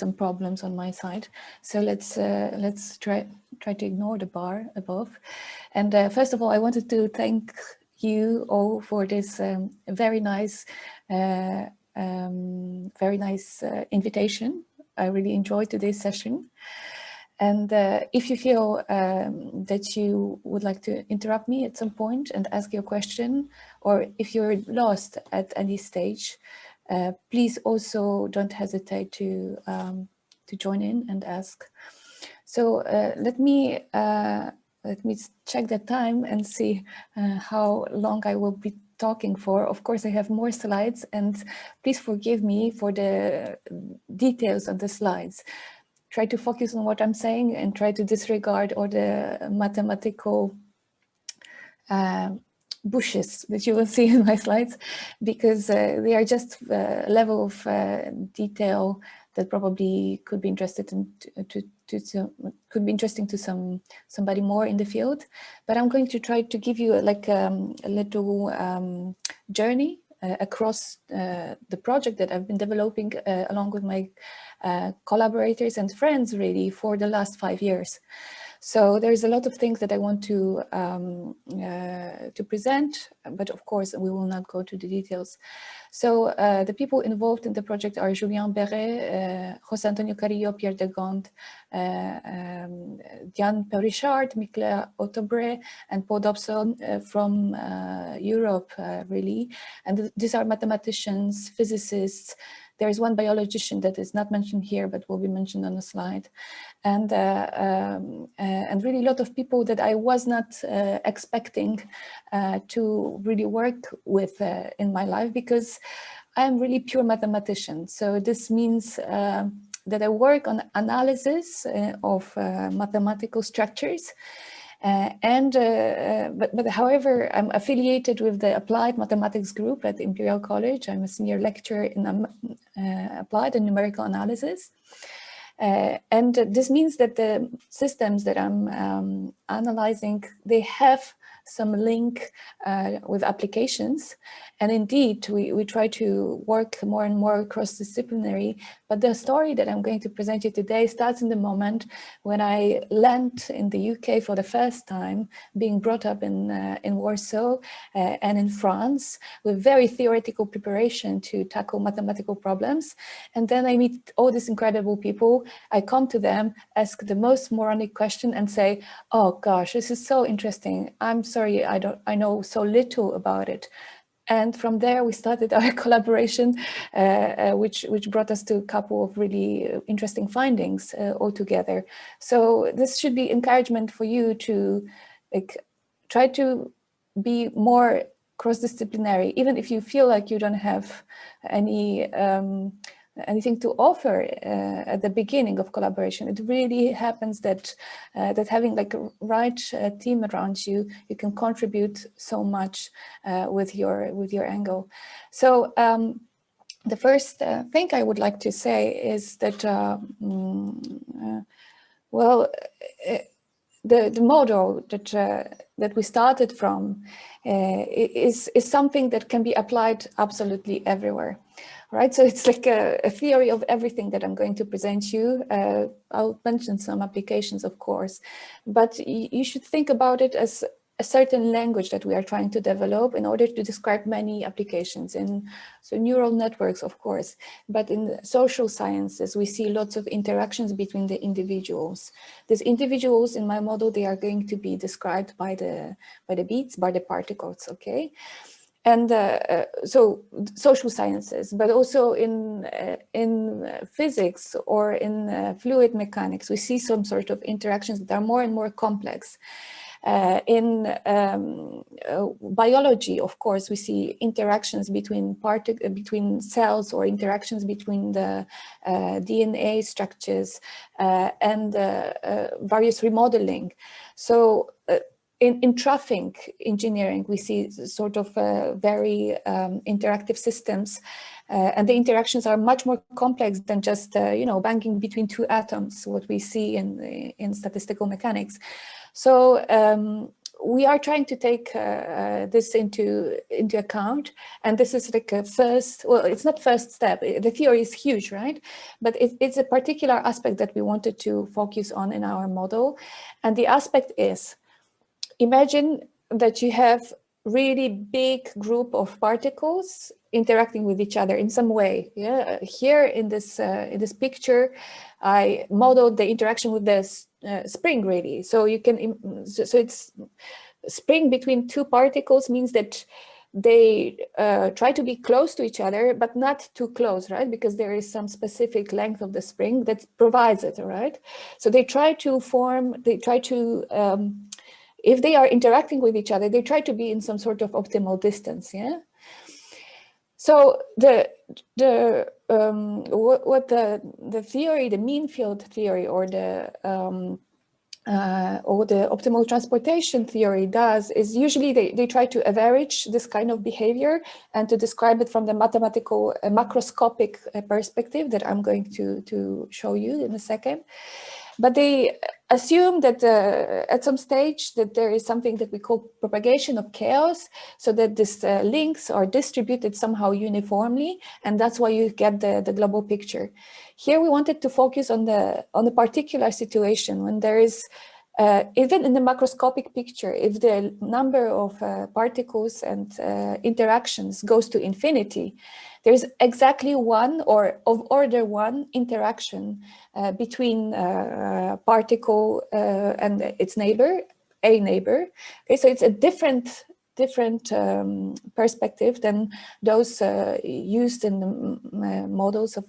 some problems on my side. So let's try to ignore the bar above. And first of all, I wanted to thank you all for this very nice invitation. I really enjoyed today's session. And if you feel that you would like to interrupt me at some point and ask your question, or if you're lost at any stage, please also don't hesitate to join in and ask. So let me check the time and see how long I will be talking for. Of course, I have more slides, and please forgive me for the details of the slides. Try to focus on what I'm saying and try to disregard all the mathematical bushes that you will see in my slides, because they are just a level of detail that probably could be interesting to somebody more in the field. But I'm going to try to give you like a little journey across the project that I've been developing along with my collaborators and friends really for the last 5 years. So there's a lot of things that I want to present, but of course we will not go to the details. So the people involved in the project are Julien Beret, José Antonio Carrillo, Pierre de Gond, Diane Perichard, Mikla Ottobre, and Paul Dobson from Europe, really. And these are mathematicians, physicists. There is one biologician that is not mentioned here, but will be mentioned on the slide. And really a lot of people that I was not expecting to really work with in my life, because I am really pure mathematician. So this means that I work on analysis of mathematical structures. But however, I'm affiliated with the Applied Mathematics group at Imperial College. I'm a senior lecturer in Applied and Numerical Analysis. And this means that the systems that I'm analyzing, they have some link with applications. And indeed, we try to work more and more cross-disciplinary. But the story that I'm going to present you today starts in the moment when I land in the UK for the first time, being brought up in Warsaw and in France, with very theoretical preparation to tackle mathematical problems. And then I meet all these incredible people. I come to them, ask the most moronic question and say, oh gosh, this is so interesting. I'm sorry, I know so little about it. And from there, we started our collaboration, which brought us to a couple of really interesting findings altogether. So this should be encouragement for you to try to be more cross-disciplinary, even if you feel like you don't have anything to offer at the beginning of collaboration. It really happens that having like a right team around you, you can contribute so much with your angle. So the first thing I would like to say is that the model that we started from is something that can be applied absolutely everywhere. Right, so it's like a theory of everything that I'm going to present you. I'll mention some applications, of course, but you should think about it as a certain language that we are trying to develop in order to describe many applications. So neural networks, of course, but in social sciences, we see lots of interactions between the individuals. These individuals in my model, they are going to be described by the beats, by the particles, okay? And so social sciences, but also in physics or in fluid mechanics, we see some sort of interactions that are more and more complex. In biology, of course, we see interactions between cells, or interactions between the DNA structures and various remodeling. So in traffic engineering, we see sort of very interactive systems, and the interactions are much more complex than just banging between two atoms, what we see in statistical mechanics. So we are trying to take this into account, and this is like a first, well, it's not first step, the theory is huge, right? But it's a particular aspect that we wanted to focus on in our model. And the aspect is, imagine that you have really big group of particles interacting with each other in some way. Yeah, here in this picture, I modeled the interaction with this spring, really. So you can, so it's spring between two particles means that they try to be close to each other, but not too close, right? Because there is some specific length of the spring that provides it, right? So they try to form, they try to, if they are interacting with each other, they try to be in some sort of optimal distance, yeah? So what the theory, the mean field theory, or the optimal transportation theory does is usually they try to average this kind of behavior and to describe it from the mathematical macroscopic perspective that I'm going to show you in a second. But they assume that at some stage that there is something that we call propagation of chaos, so that these links are distributed somehow uniformly, and that's why you get the global picture. Here we wanted to focus on the particular situation when there is, even in the macroscopic picture, if the number of particles and interactions goes to infinity, there's exactly one, or of order one, interaction between particle and its neighbor, a neighbor. Okay, so it's a different perspective than those used in the models of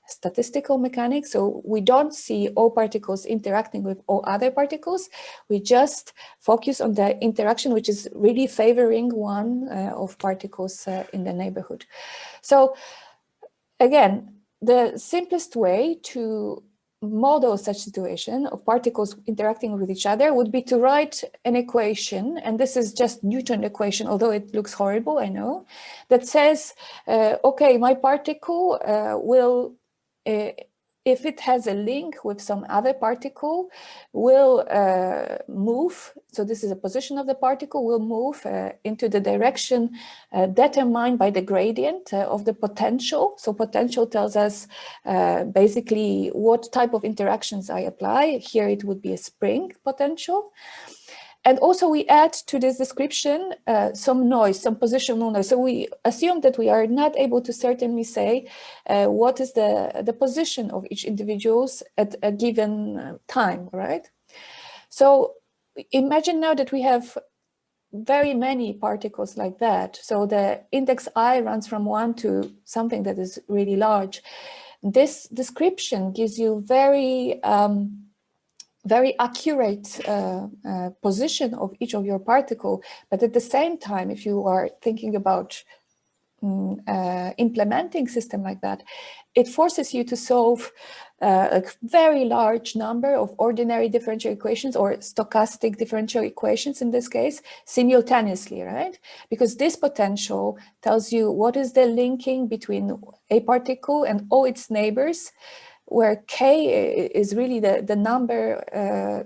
statistical mechanics. So we don't see all particles interacting with all other particles. We just focus on the interaction which is really favoring one of particles in the neighborhood. So again, the simplest way to model such situation of particles interacting with each other would be to write an equation, and this is just Newton equation, although it looks horrible, I know, that says, okay, my particle will, if it has a link with some other particle, will move, so this is a position of the particle, will move into the direction determined by the gradient of the potential. So potential tells us basically what type of interactions I apply. Here it would be a spring potential. And also we add to this description some noise, some positional noise. So we assume that we are not able to certainly say what is the position of each individuals at a given time, right? So imagine now that we have very many particles like that. So the index I runs from 1 to something that is really large. This description gives you very accurate position of each of your particle, but at the same time, if you are thinking about implementing system like that, it forces you to solve a very large number of ordinary differential equations, or stochastic differential equations in this case, simultaneously, right? Because this potential tells you what is the linking between a particle and all its neighbors, where K is really the number,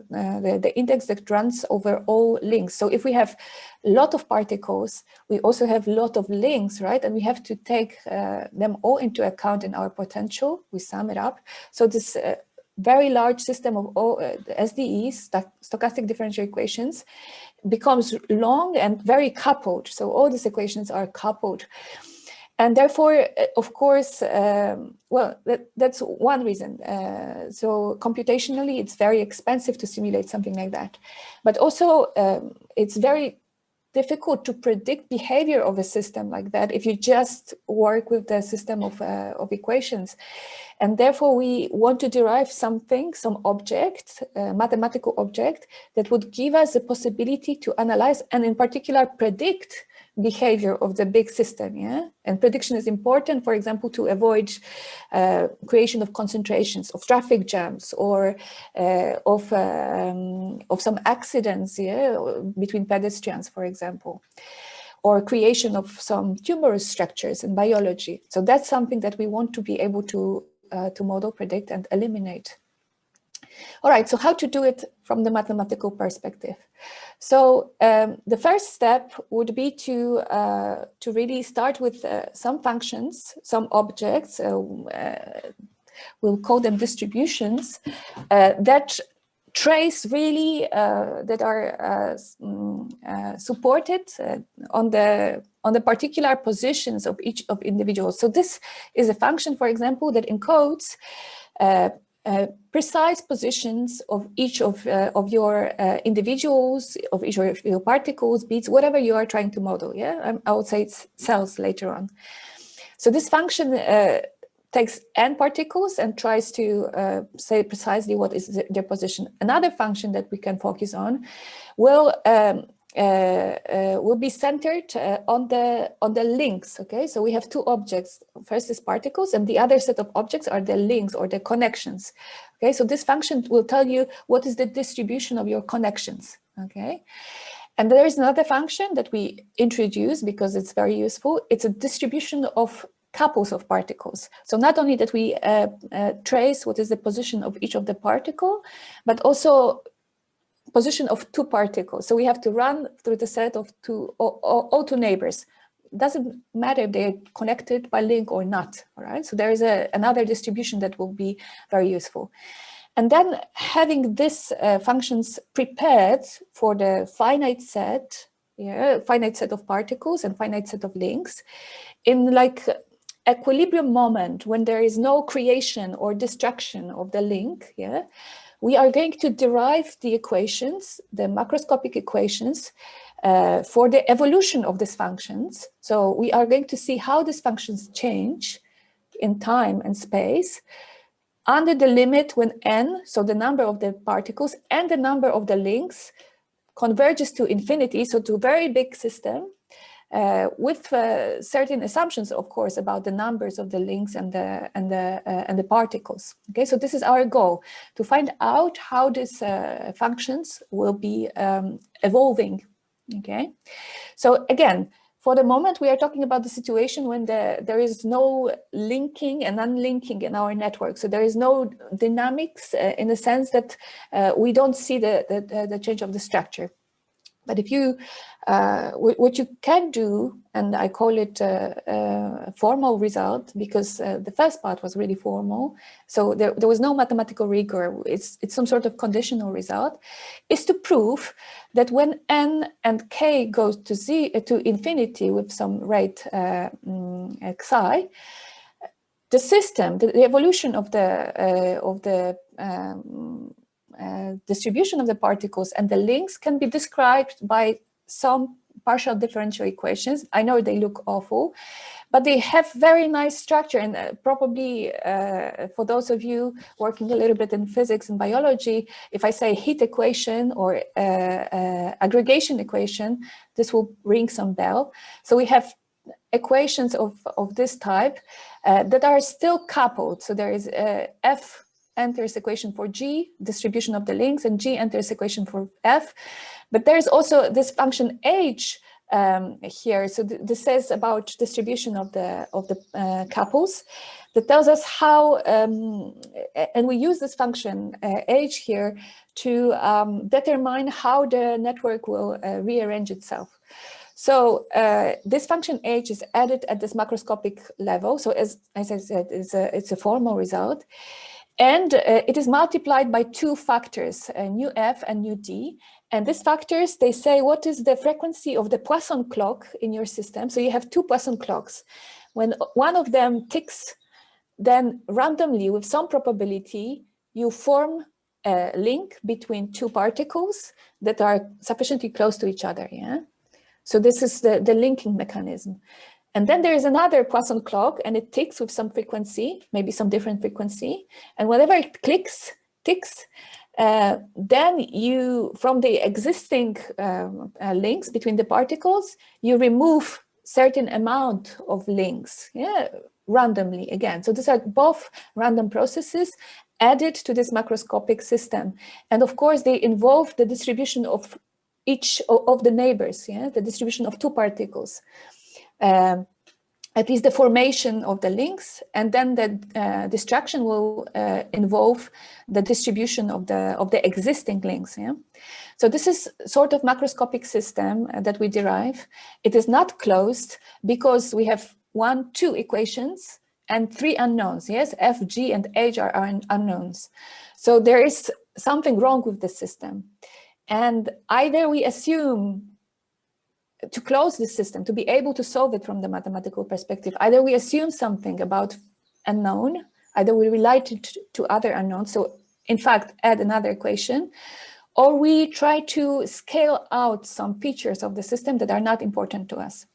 the index that runs over all links. So if we have a lot of particles, we also have a lot of links, right? And we have to take them all into account in our potential. We sum it up. So this very large system of all SDEs, stochastic differential equations, becomes long and very coupled. So all these equations are coupled. And therefore, of course, well, that's one reason. So computationally, it's very expensive to simulate something like that. But also, it's very difficult to predict behavior of a system like that if you just work with the system of equations. And therefore, we want to derive something, some object, mathematical object, that would give us the possibility to analyze and in particular predict behavior of the big system, yeah? And prediction is important, for example, to avoid creation of concentrations, of traffic jams, or of some accidents, yeah, between pedestrians, for example, or creation of some tumorous structures in biology. So that's something that we want to be able to model, predict, and eliminate. All right, so how to do it from the mathematical perspective? So the first step would be to really start with some functions, some objects, we'll call them distributions, that trace really, that are supported on the particular positions of each of individuals. So this is a function, for example, that encodes precise positions of each of your individuals, of each of your particles, beads, whatever you are trying to model. Yeah, I would say it's cells later on. So this function takes n particles and tries to say precisely what is their position. Another function that we can focus on will be centered on the links. Okay, so we have two objects. First is particles, and the other set of objects are the links or the connections. Okay, so this function will tell you what is the distribution of your connections. Okay, and there is another function that we introduce because it's very useful. It's a distribution of couples of particles. So not only that we trace what is the position of each of the particle, but also position of two particles. So we have to run through the set of all two neighbors. Doesn't matter if they're connected by link or not. All right. So there is another distribution that will be very useful. And then having these functions prepared for the finite set, finite set of particles and finite set of links, in like equilibrium moment when there is no creation or destruction of the link, we are going to derive the equations, the macroscopic equations, for the evolution of these functions. So we are going to see how these functions change in time and space under the limit when n, so the number of the particles and the number of the links, converges to infinity, so to a very big system, with certain assumptions, of course, about the numbers of the links and the particles. Okay, so this is our goal, to find out how these functions will be evolving. Okay, so again, for the moment, we are talking about the situation when there is no linking and unlinking in our network. So there is no dynamics in the sense that we don't see the change of the structure. But if you, what you can do, and I call it a formal result, because the first part was really formal, so there was no mathematical rigor, it's some sort of conditional result, is to prove that when n and k goes to infinity with some rate xi, the system, the evolution of the distribution of the particles and the links can be described by some partial differential equations. I know they look awful, but they have very nice structure. And probably for those of you working a little bit in physics and biology, if I say heat equation or aggregation equation, this will ring some bell. So we have equations of this type that are still coupled. So there is F enters equation for G, distribution of the links, and G enters equation for F. But there's also this function H here. So this says about distribution of the couples that tells us how, and we use this function H here to determine how the network will rearrange itself. So this function H is added at this macroscopic level. So as I said, it's a formal result. And it is multiplied by two factors, nu f and nu d. And these factors, they say what is the frequency of the Poisson clock in your system. So you have two Poisson clocks. When one of them ticks, then randomly with some probability, you form a link between two particles that are sufficiently close to each other. Yeah. So this is the linking mechanism. And then there is another Poisson clock, and it ticks with some frequency, maybe some different frequency. And whenever it ticks, then you, from the existing links between the particles, you remove certain amount of links, randomly again. So these are both random processes added to this macroscopic system. And of course, they involve the distribution of each of the neighbors, the distribution of two particles. at least the formation of the links, and then the distraction will involve the distribution of the existing links. Yeah? So this is sort of macroscopic system that we derive. It is not closed because we have 1, 2 equations and 3 unknowns. Yes, F, G, and H are unknowns. So there is something wrong with the system. And either we assume to close the system, to be able to solve it from the mathematical perspective, either we assume something about unknown, either we relate it to other unknowns, so in fact add another equation, or we try to scale out some features of the system that are not important to us.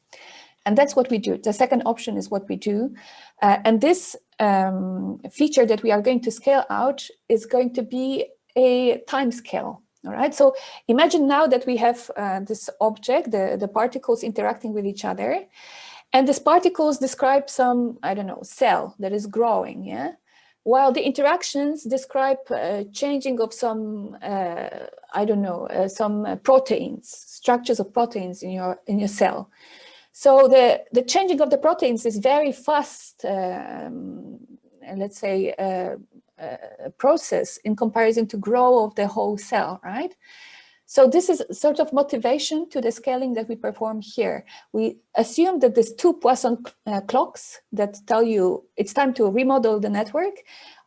And that's what we do. The second option is what we do. And this feature that we are going to scale out is going to be a time scale. All right, so imagine now that we have this object, the particles interacting with each other, and these particles describe some, I don't know, cell that is growing, yeah? While the interactions describe changing of some, I don't know, some proteins, structures of proteins in your cell. So the changing of the proteins is very fast, let's say, process in comparison to growth of the whole cell, right? So this is sort of motivation to the scaling that we perform here. We assume that these 2 Poisson clocks that tell you it's time to remodel the network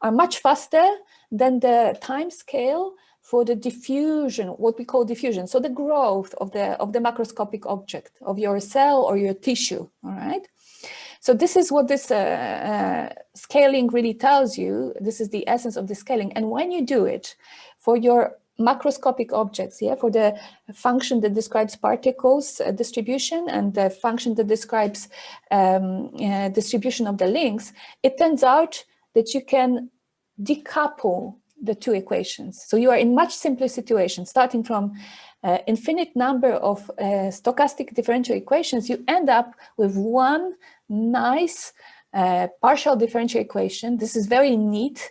are much faster than the time scale for the diffusion, what we call diffusion. So the growth of the macroscopic object of your cell or your tissue, all right? So this is what this scaling really tells you. This is the essence of the scaling. And when you do it for your macroscopic objects, yeah, for the function that describes particles distribution and the function that describes distribution of the links, it turns out that you can decouple the 2 equations. So you are in much simpler situation, starting from infinite number of stochastic differential equations, you end up with one nice partial differential equation. This is very neat,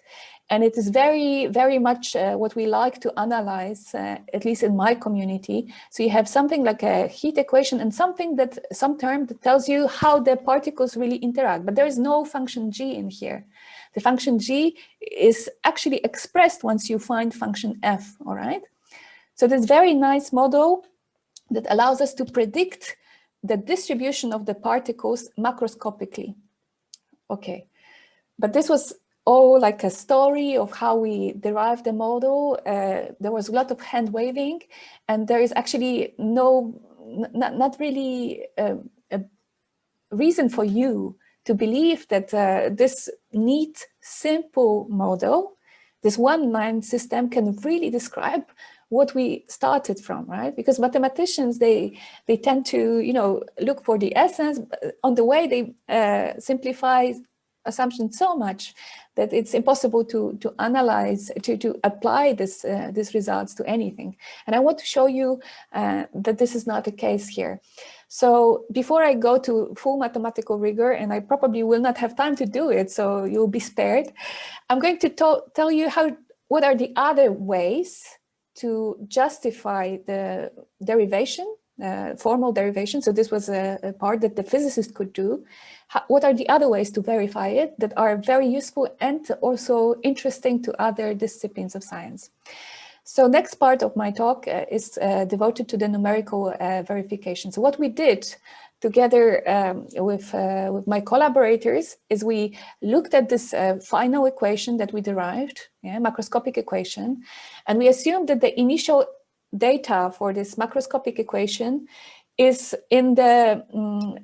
and it is very, very much what we like to analyze, at least in my community. So you have something like a heat equation and some term that tells you how the particles really interact, but there is no function g in here. The function g is actually expressed once you find function f, all right? So this very nice model that allows us to predict the distribution of the particles macroscopically. Okay, but this was all like a story of how we derived the model. There was a lot of hand waving, and there is actually not really a reason for you to believe that this neat, simple model, this one-line system, can really describe what we started from, right? Because mathematicians, they tend to, look for the essence. On the way, they simplify assumptions so much that it's impossible to analyze, to apply these results to anything. And I want to show you that this is not the case here. So before I go to full mathematical rigor, and I probably will not have time to do it, so you'll be spared, I'm going to tell you what are the other ways to justify the derivation, formal derivation. So this was a part that the physicist could do. What are the other ways to verify it that are very useful and also interesting to other disciplines of science? So next part of my talk is devoted to the numerical verification. So what we did together with my collaborators is we looked at this final equation that we derived, macroscopic equation, and we assumed that the initial data for this macroscopic equation is in the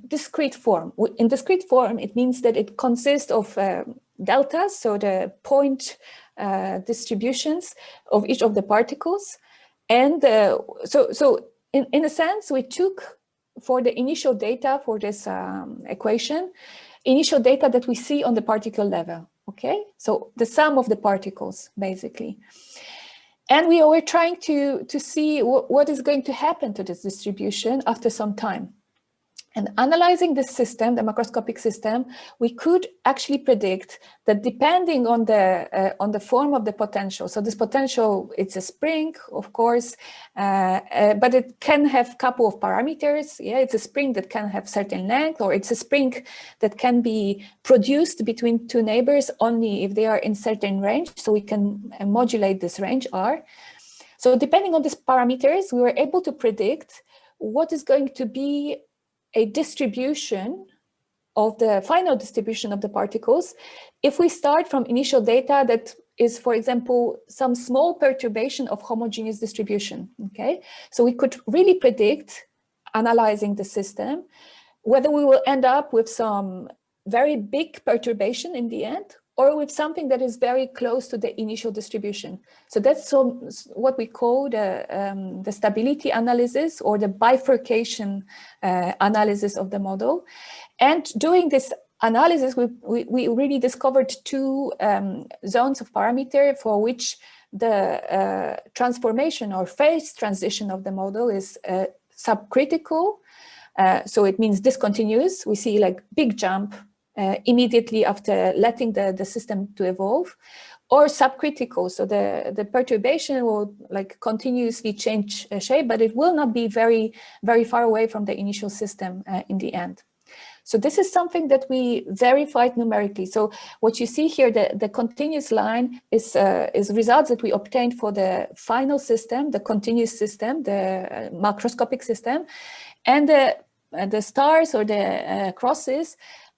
discrete form. In discrete form, it means that it consists of deltas, so the point distributions of each of the particles. And so in a sense, we took for the initial data for this equation, initial data that we see on the particle level, okay? So the sum of the particles, basically. And we were trying to see what is going to happen to this distribution after some time. And analyzing this system, the macroscopic system, we could actually predict that depending on the form of the potential. So this potential, it's a spring, of course, but it can have a couple of parameters. Yeah, it's a spring that can have certain length, or it's a spring that can be produced between two neighbors only if they are in certain range. So we can modulate this range R. So depending on these parameters, we were able to predict what is going to be a distribution of the final distribution of the particles if we start from initial data that is, for example, some small perturbation of homogeneous distribution, okay? So we could really predict, analyzing the system, whether we will end up with some very big perturbation in the end, or with something that is very close to the initial distribution. So that's what we call the stability analysis, or the bifurcation analysis of the model. And doing this analysis, we really discovered two zones of parameter for which the transformation or phase transition of the model is subcritical. So it means discontinuous. We see like big jump immediately after letting the system to evolve, or subcritical. So the perturbation will like continuously change shape, but it will not be very, very far away from the initial system in the end. So this is something that we verified numerically. So what you see here, the continuous line is results that we obtained for the final system, the continuous system, the macroscopic system, and the stars or the crosses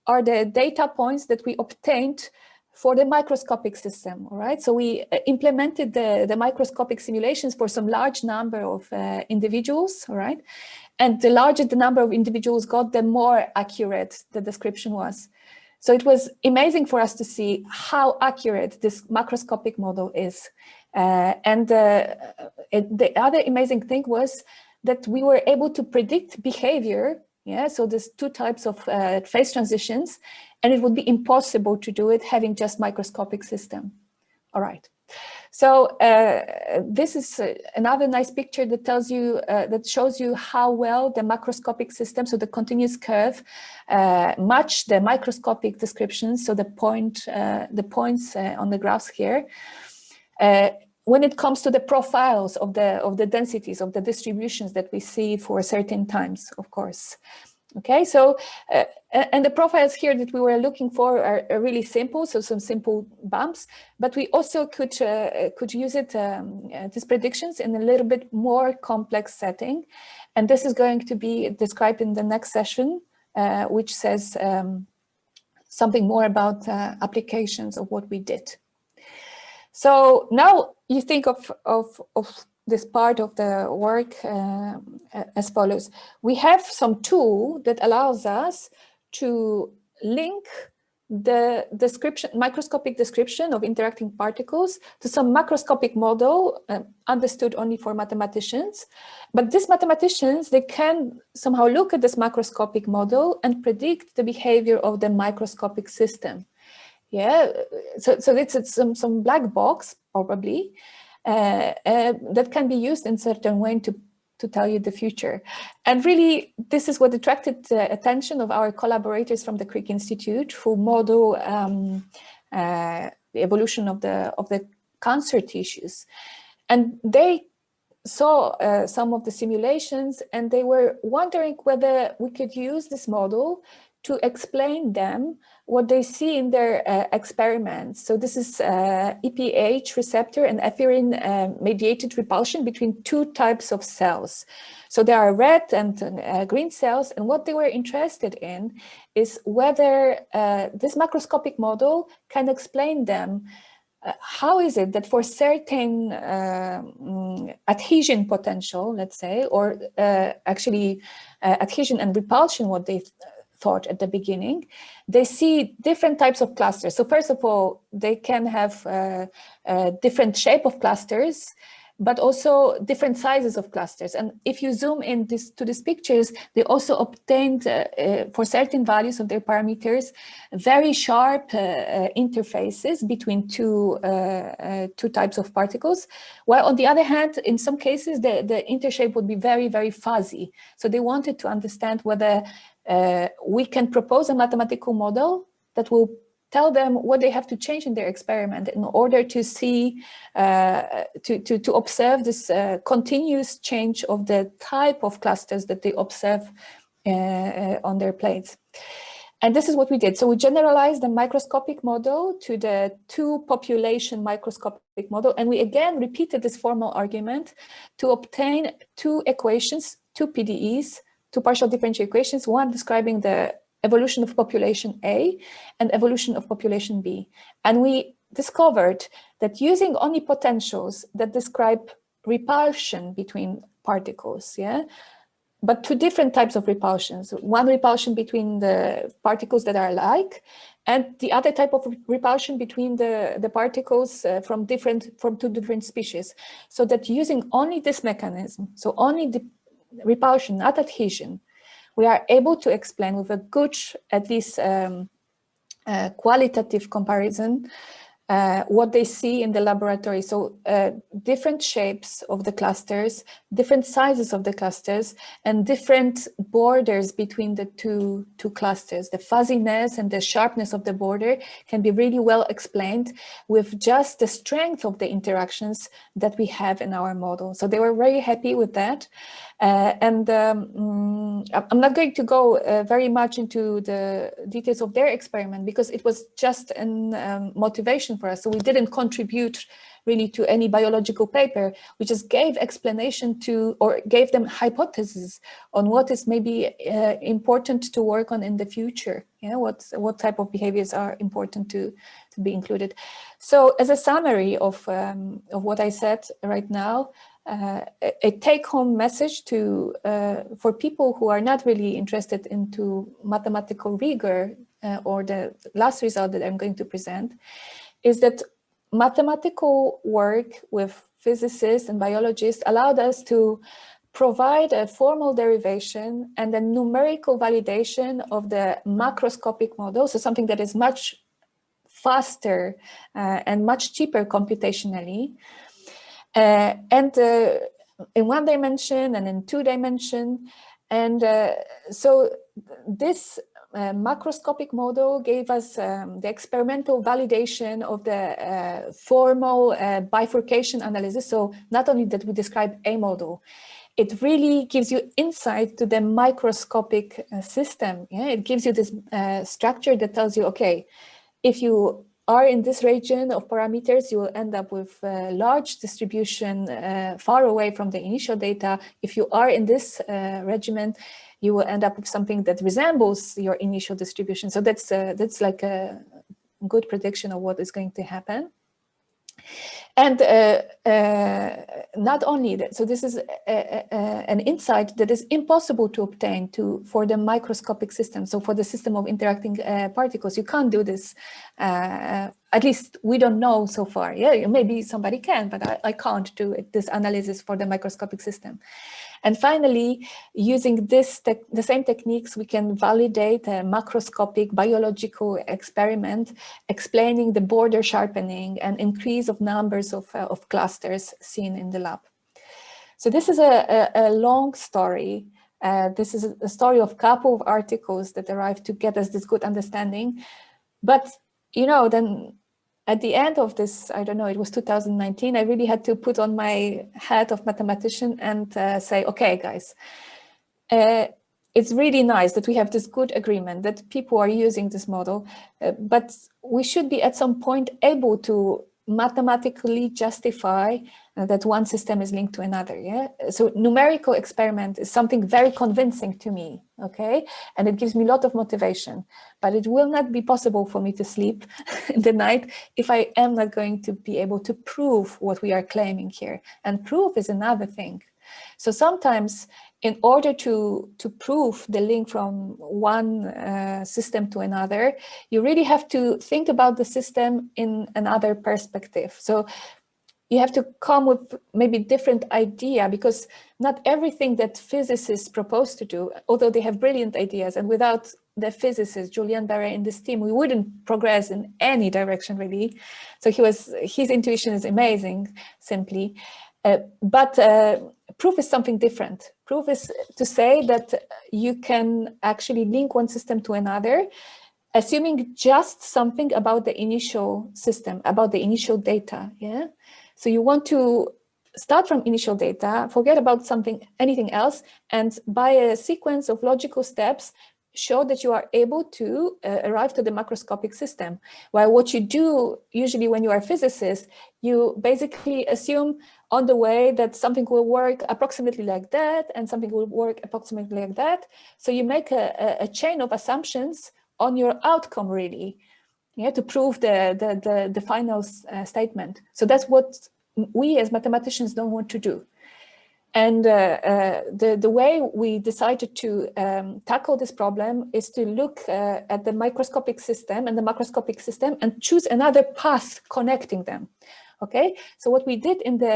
are the data points that we obtained for the microscopic system, all right? So we implemented the microscopic simulations for some large number of individuals, all right? And the larger the number of individuals got, the more accurate the description was. So it was amazing for us to see how accurate this macroscopic model is. And the other amazing thing was that we were able to predict behavior. Yeah, so there's two types of phase transitions, and it would be impossible to do it having just microscopic system. All right. So this is another nice picture that tells you, that shows you how well the macroscopic system, so the continuous curve, match the microscopic descriptions. So the points on the graphs here. When it comes to the profiles of the densities of the distributions that we see for certain times, of course. Okay, so and the profiles here that we were looking for are really simple, so some simple bumps, but we also could use it, these predictions, in a little bit more complex setting, and this is going to be described in the next session, which says something more about applications of what we did. So now you think of this part of the work as follows. We have some tool that allows us to link the microscopic description of interacting particles to some macroscopic model understood only for mathematicians. But these mathematicians, they can somehow look at this macroscopic model and predict the behavior of the microscopic system. Yeah, so it's some black box, probably, that can be used in certain way to tell you the future. And really, this is what attracted the attention of our collaborators from the Crick Institute, who model the evolution of the cancer tissues. And they saw some of the simulations, and they were wondering whether we could use this model to explain them what they see in their experiments. So this is EPH receptor and ephedrine mediated repulsion between two types of cells. So there are red and green cells, and what they were interested in is whether this macroscopic model can explain them. How is it that for certain adhesion potential, let's say, or actually adhesion and repulsion, what they thought at the beginning, they see different types of clusters. So first of all, they can have a different shape of clusters, but also different sizes of clusters. And if you zoom in to these pictures, they also obtained, for certain values of their parameters, very sharp interfaces between two types of particles. While on the other hand, in some cases, the intershape would be very, very fuzzy. So they wanted to understand whether we can propose a mathematical model that will tell them what they have to change in their experiment in order to see, to observe this continuous change of the type of clusters that they observe on their plates. And this is what we did. So we generalized the microscopic model to the two population microscopic model. And we again repeated this formal argument to obtain two equations, two PDEs, two partial differential equations, one describing the evolution of population A and evolution of population B. And we discovered that using only potentials that describe repulsion between particles, but two different types of repulsions, one repulsion between the particles that are alike, and the other type of repulsion between the particles from two different species. So that using only this mechanism, so only the repulsion, not adhesion, we are able to explain with a good, at least qualitative comparison, what they see in the laboratory. So different shapes of the clusters, different sizes of the clusters, and different borders between the two clusters. The fuzziness and the sharpness of the border can be really well explained with just the strength of the interactions that we have in our model. So they were very happy with that. I'm not going to go very much into the details of their experiment because it was just a motivation for us. So we didn't contribute really to any biological paper. We just gave explanation to, or gave them hypotheses on what is maybe important to work on in the future. What type of behaviors are important to be included. So as a summary of what I said right now, a take-home message to for people who are not really interested into mathematical rigor or the last result that I'm going to present is that mathematical work with physicists and biologists allowed us to provide a formal derivation and a numerical validation of the macroscopic model, so something that is much faster and much cheaper computationally. And in one dimension and in two dimension. And so this macroscopic model gave us the experimental validation of the formal bifurcation analysis. So not only that we describe a model, it really gives you insight to the microscopic system. It gives you this structure that tells you, okay, if you are in this region of parameters, you will end up with a large distribution far away from the initial data. If you are in this regimen, you will end up with something that resembles your initial distribution. So that's like a good prediction of what is going to happen. And not only that, so this is an insight that is impossible to obtain for the microscopic system. So for the system of interacting particles, you can't do this. At least we don't know so far. Yeah, maybe somebody can, but I can't do this analysis for the microscopic system. And finally, using the same techniques, we can validate a macroscopic biological experiment explaining the border sharpening and increase of numbers of clusters seen in the lab. So this is a long story. This is a story of a couple of articles that arrived to get us this good understanding. But, then at the end of this, I don't know, it was 2019, I really had to put on my hat of mathematician and say, okay, guys, it's really nice that we have this good agreement that people are using this model, but we should be at some point able to mathematically justify that one system is linked to another. So numerical experiment is something very convincing to me, okay, and it gives me a lot of motivation, but it will not be possible for me to sleep in the night if I am not going to be able to prove what we are claiming here. And proof is another thing. So sometimes in order to prove the link from one system to another, you really have to think about the system in another perspective. So you have to come with maybe different idea, because not everything that physicists propose to do, although they have brilliant ideas, and without the physicist, Julien Barré, in this team, we wouldn't progress in any direction really. So his intuition is amazing, simply. But proof is something different. proof is to say that you can actually link one system to another, assuming just something about the initial system, about the initial data. Yeah. So you want to start from initial data, forget about anything else, and by a sequence of logical steps, show that you are able to arrive to the macroscopic system. While what you do usually when you are a physicist, you basically assume on the way that something will work approximately like that, and something will work approximately like that. So you make a chain of assumptions on your outcome, really, yeah, to prove the final statement. So that's what we as mathematicians don't want to do. And the way we decided to tackle this problem is to look at the microscopic system and the macroscopic system and choose another path connecting them. Okay, so what we did in the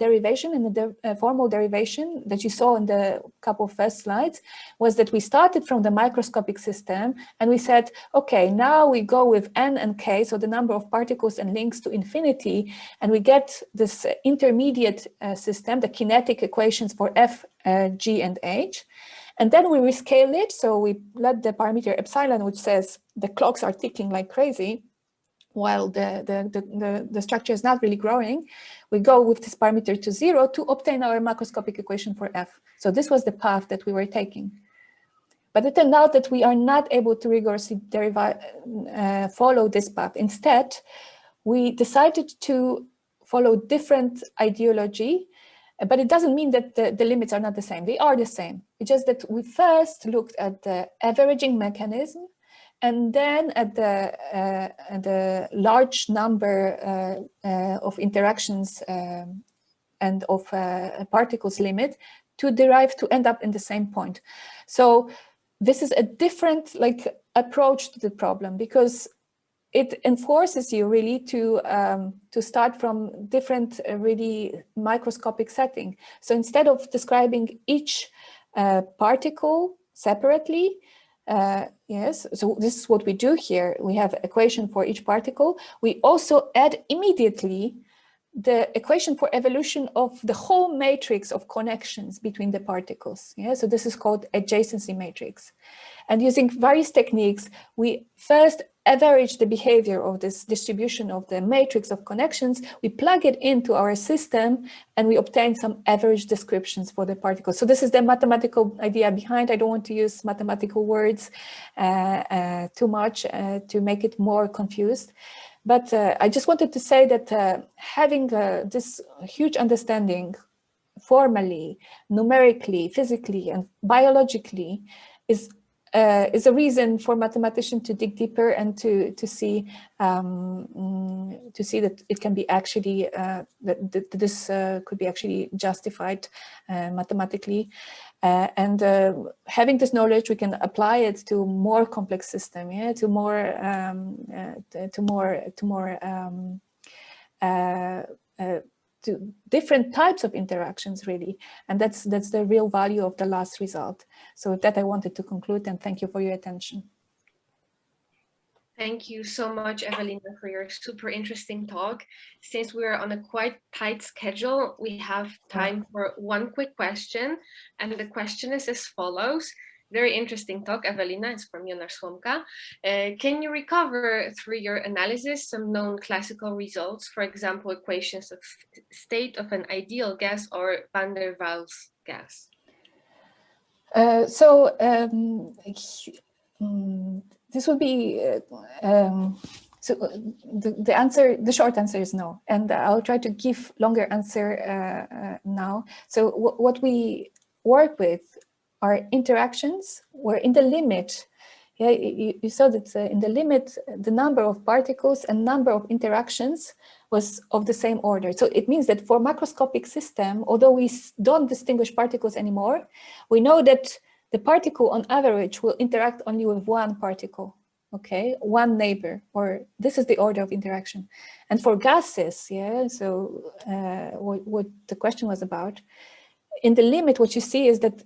derivation, in the formal derivation that you saw in the couple of first slides, was that we started from the microscopic system and we said, okay, now we go with n and k, so the number of particles and links to infinity, and we get this intermediate system, the kinetic equations for f, g, and h. And then we rescale it, so we let the parameter epsilon, which says the clocks are ticking like crazy, while the structure is not really growing, we go with this parameter to 0 to obtain our macroscopic equation for f. So this was the path that we were taking. But it turned out that we are not able to rigorously follow this path. Instead, we decided to follow different ideology, but it doesn't mean that the limits are not the same. They are the same. It's just that we first looked at the averaging mechanism, and then at the large number of interactions and of particles limit to end up in the same point. So this is a different approach to the problem, because it enforces you really to start from different really microscopic setting. So instead of describing each particle separately, yes, so this is what we do here. We have an equation for each particle. We also add immediately the equation for evolution of the whole matrix of connections between the particles. Yeah, so this is called adjacency matrix. And using various techniques, we first average the behavior of this distribution of the matrix of connections. We plug it into our system and we obtain some average descriptions for the particles. So this is the mathematical idea behind. I don't want to use mathematical words too much to make it more confused. But I just wanted to say that having this huge understanding formally, numerically, physically, and biologically is a reason for mathematicians to dig deeper and to see that it can be actually that this could be actually justified mathematically, and having this knowledge, we can apply it to more complex system, yeah, to different types of interactions, really. And that's the real value of the last result. So with that, I wanted to conclude, and thank you for your attention. Thank you so much, Ewelina, for your super interesting talk. Since we're on a quite tight schedule, we have time for one quick question. And the question is as follows. Very interesting talk, Ewelina. It's from Jonar Słomka. Can you recover through your analysis some known classical results, for example, equations of state of an ideal gas or van der Waals gas? This would be so the short answer is no, and I'll try to give longer answer now. So what we work with are interactions where in the limit, yeah, you saw that in the limit, the number of particles and number of interactions was of the same order. So it means that for macroscopic system, although we don't distinguish particles anymore, we know that the particle on average will interact only with one particle, okay, one neighbor, or this is the order of interaction. And for gases, yeah, so what the question was about, in the limit, what you see is that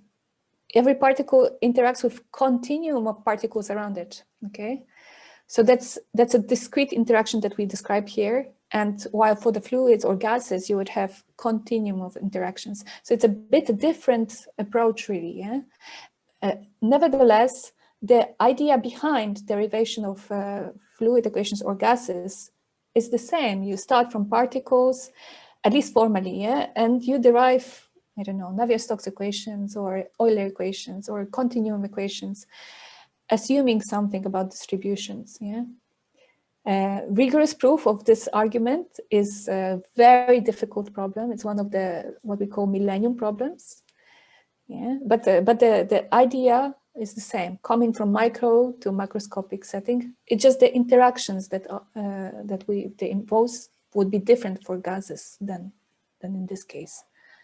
every particle interacts with continuum of particles around it, okay? So that's a discrete interaction that we describe here. And while for the fluids or gases, you would have continuum of interactions. So it's a bit different approach, really. Yeah? Nevertheless, the idea behind derivation of fluid equations or gases is the same. You start from particles, at least formally, yeah, and you derive, I don't know, Navier-Stokes equations or Euler equations or continuum equations, assuming something about distributions. Yeah. Rigorous proof of this argument is a very difficult problem. It's one of the what we call millennium problems. Yeah, but the idea is the same, coming from micro to macroscopic setting. It's just the interactions that they impose would be different for gases than in this case.